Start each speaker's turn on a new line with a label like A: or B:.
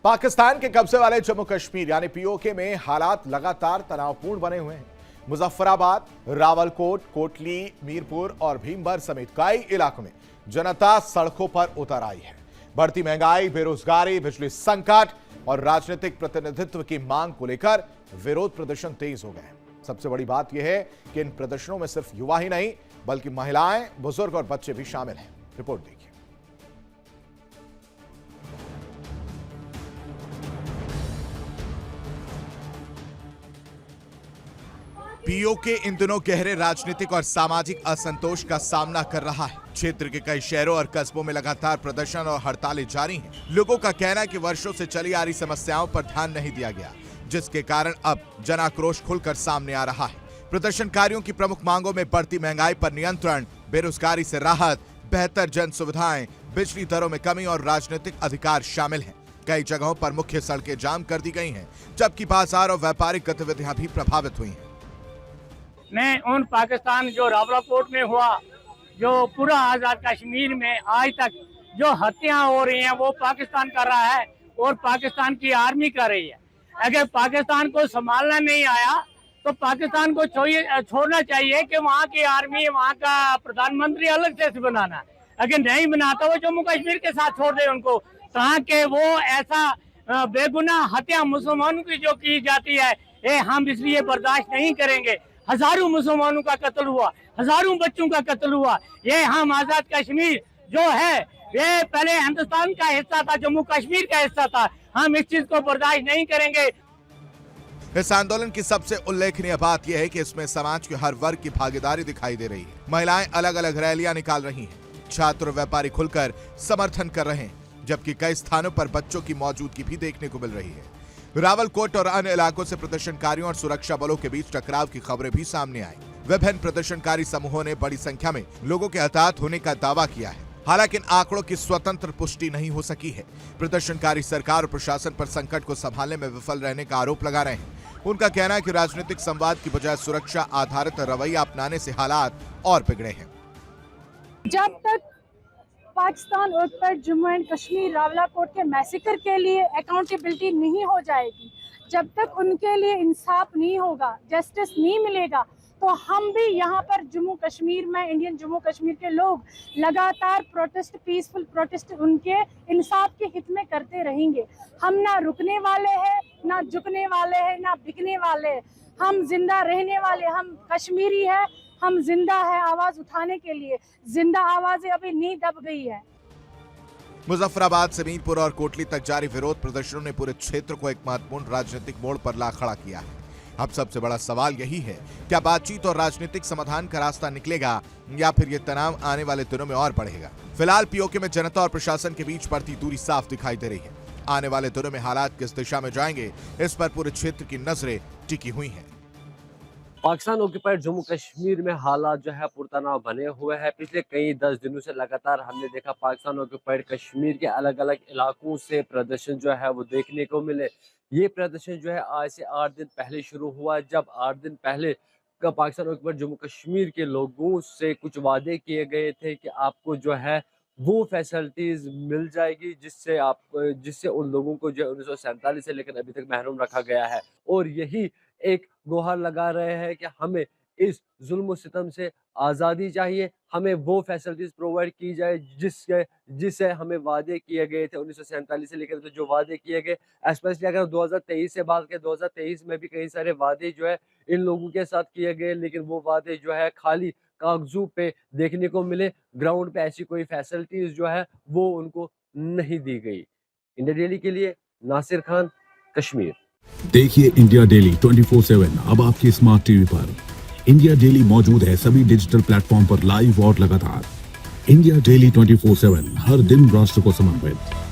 A: पाकिस्तान के कब्जे वाले जम्मू कश्मीर यानी पीओके में हालात लगातार तनावपूर्ण बने हुए हैं। मुजफ्फराबाद, रावलकोट, कोटली, मीरपुर और भीमभर समेत कई इलाकों में जनता सड़कों पर उतर आई है। बढ़ती महंगाई, बेरोजगारी, बिजली संकट और राजनीतिक प्रतिनिधित्व की मांग को लेकर विरोध प्रदर्शन तेज हो गए हैं। सबसे बड़ी बात यह है कि इन प्रदर्शनों में सिर्फ युवा ही नहीं बल्कि महिलाएं, बुजुर्ग और बच्चे भी शामिल हैं। रिपोर्ट देखिए। पीओके इन दिनों गहरे राजनीतिक और सामाजिक असंतोष का सामना कर रहा है। क्षेत्र के कई शहरों और कस्बों में लगातार प्रदर्शन और हड़तालें जारी हैं। लोगों का कहना है कि वर्षों से चली आ रही समस्याओं पर ध्यान नहीं दिया गया, जिसके कारण अब जन आक्रोश खुलकर सामने आ रहा है। प्रदर्शनकारियों की प्रमुख मांगों में बढ़ती महंगाई पर नियंत्रण, बेरोजगारी से राहत, बेहतर जन सुविधाएं, बिजली दरों में कमी और राजनीतिक अधिकार शामिल हैं। कई जगहों पर मुख्य सड़कें जाम कर दी गई हैं, जबकि बाजार और व्यापारिक गतिविधियां भी प्रभावित हुई हैं।
B: मैं उन पाकिस्तान जो रावलकोट में हुआ, जो पूरा आजाद कश्मीर में आज तक जो हत्याएं हो रही हैं वो पाकिस्तान कर रहा है और पाकिस्तान की आर्मी कर रही है। अगर पाकिस्तान को संभालना नहीं आया तो पाकिस्तान को छोड़ना चाहिए कि वहाँ की आर्मी, वहाँ का प्रधानमंत्री अलग से बनाना। अगर नहीं बनाता वो जम्मू कश्मीर के साथ छोड़ दे उनको, ताकि वो ऐसा बेगुनाह हत्या मुसलमानों की जो की जाती है ये हम इसलिए बर्दाश्त नहीं करेंगे। हजारों मुसलमानों का कत्ल हुआ, हजारों बच्चों का कत्ल हुआ। ये हम आजाद कश्मीर जो है ये पहले हिंदुस्तान का हिस्सा था, जम्मू कश्मीर का हिस्सा था। हम इस चीज को बर्दाश्त नहीं करेंगे।
A: इस आंदोलन की सबसे उल्लेखनीय बात यह है कि इसमें समाज के हर वर्ग की भागीदारी दिखाई दे रही है। महिलाएं अलग अलग रैलियां निकाल रही हैं, छात्र और व्यापारी खुलकर समर्थन कर रहे हैं, जबकि कई स्थानों पर बच्चों की मौजूदगी भी देखने को मिल रही है। रावलकोट और अन्य इलाकों से प्रदर्शनकारियों और सुरक्षा बलों के बीच टकराव की खबरें भी सामने आई। विभिन्न प्रदर्शनकारी समूहों ने बड़ी संख्या में लोगों के हताहत होने का दावा किया है। हालांकि इन आंकड़ों की स्वतंत्र पुष्टि नहीं हो सकी है। प्रदर्शनकारी सरकार और प्रशासन पर संकट को संभालने में विफल रहने का आरोप लगा रहे हैं। उनका कहना है कि राजनीतिक संवाद की बजाय सुरक्षा आधारित रवैया अपनाने से हालात और बिगड़े हैं।
C: जब तक पाकिस्तान और जम्मू एंड कश्मीर रावलकोट के मैसेकर के लिए अकाउंटेबिलिटी नहीं हो जाएगी, जब तक उनके लिए इंसाफ नहीं होगा, जस्टिस नहीं मिलेगा, तो हम भी यहाँ पर जम्मू कश्मीर में, इंडियन जम्मू कश्मीर के लोग लगातार प्रोटेस्ट, पीसफुल प्रोटेस्ट उनके इंसाफ के हित में करते रहेंगे। हम ना रुकने वाले हैं, ना झुकने वाले हैं, ना बिकने वाले हैं। हम जिंदा रहने वाले, हम कश्मीरी है, हम जिंदा है आवाज उठाने के लिए। जिंदा आवाजें अभी नहीं दब गई है।
A: मुजफ्फराबाद से मीरपुर और कोटली तक जारी विरोध प्रदर्शनों ने पूरे क्षेत्र को एक महत्वपूर्ण राजनीतिक मोड़ पर ला खड़ा किया है। अब सबसे बड़ा सवाल यही है, क्या बातचीत और राजनीतिक समाधान का रास्ता निकलेगा या फिर ये तनाव आने वाले दिनों में और बढ़ेगा। फिलहाल पीओके में जनता और प्रशासन के बीच बढ़ती दूरी साफ दिखाई दे रही है। आने वाले दिनों में हालात किस दिशा में जाएंगे, इस पर पूरे क्षेत्र की नजरें टिकी हुई हैं।
D: पाकिस्तान ऑक्यूपाइड जम्मू कश्मीर में हालात जो है पुरतनाव बने हुए हैं। पिछले कई 10 दिनों से लगातार हमने देखा पाकिस्तान ऑक्यूपाइड कश्मीर के अलग अलग इलाकों से प्रदर्शन जो है वो देखने को मिले। ये प्रदर्शन जो है आज से 8 दिन पहले शुरू हुआ, जब 8 दिन पहले का पाकिस्तान ऑक्यूपाइड जम्मू कश्मीर के लोगों से कुछ वादे किए गए थे कि आपको जो है वो फैसिलिटीज मिल जाएगी जिससे उन लोगों को जो 1947 से लेकर अभी तक महरूम रखा गया है। और यही एक गुहार लगा रहे हैं कि हमें इस जुल्म सितम से आज़ादी चाहिए, हमें वो फैसिलिटीज प्रोवाइड की जाए जिससे हमें वादे किए गए थे 1947 से लेकर तो जो वादे किए गए। स्पेशली अगर 2023 से बात करें, 2023 में भी कई सारे वादे जो है इन लोगों के साथ किए गए, लेकिन वो वादे जो है खाली कागजों पे देखने को मिले। ग्राउंड पे ऐसी कोई फैसिलिटीज जो है वो उनको नहीं दी गई। इंडिया डेली के लिए नासिर खान, कश्मीर।
E: देखिए इंडिया डेली 24/7 अब आपकी स्मार्ट टीवी पर। इंडिया डेली मौजूद है सभी डिजिटल प्लेटफॉर्म पर लाइव और लगातार। इंडिया डेली 24/7 हर दिन राष्ट्र को समर्पित।